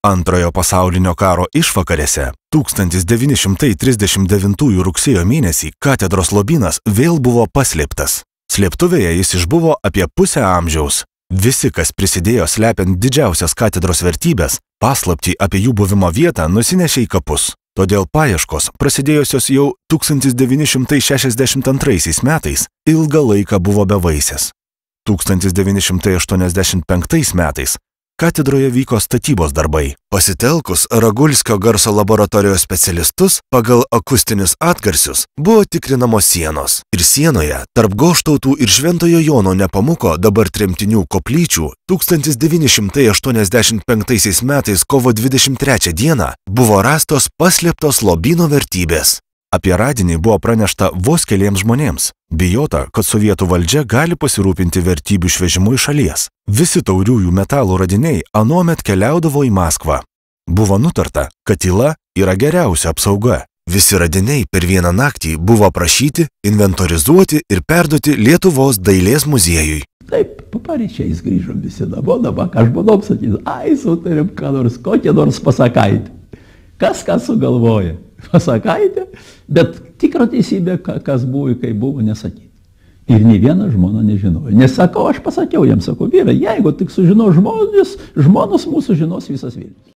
Antrojo pasaulinio karo išvakarėse 1939 rugsėjo mėnesį katedros lobynas vėl buvo paslėptas. Slėptuvėje jis išbuvo apie pusę amžiaus. Visi, kas prisidėjo slepiant didžiausias katedros vertybės, paslaptį apie jų buvimo vietą nusinešė į kapus. Todėl paieškos, prasidėjusios jau 1962 metais, ilgą laiką buvo bevaisės. 1985 metais katedroje vyko statybos darbai. Pasitelkus Ragulskio garso laboratorijos specialistus, pagal akustinius atgarsius buvo tikrinamos sienos. Ir sienoje, tarp Goštautų ir Šventojo Jono Nepomuko dabar tremtinių koplyčių, 1985 metais kovo 23 dieną buvo rastos paslėptos lobyno vertybės. Apie radinį buvo pranešta vos keliems žmonėms. Bijota, kad sovietų valdžia gali pasirūpinti vertybių išvežimu iš šalies. Visi tauriųjų metalų radiniai anuomet keliaudavo į Maskvą. Buvo nutarta, kad tyla yra geriausia apsauga. Visi radiniai per vieną naktį buvo aprašyti, inventorizuoti ir perduoti Lietuvos dailės muziejui. Taip, paryčiais grįžom visi namo, dabar ką žmonom sakys, ai, sutarėm, ką nors, kokią nors pasakaitę. Kas ką sugalvoja? Pasakaitė, bet tikra teisybė, kas buvo ir kaip buvo, nesakyti. Ir nei viena žmona nežinojo. Nesakau, aš pasakiau jam, sakau, vyrai, jeigu tik sužino žmonos mūsų žinos visas Vilnius.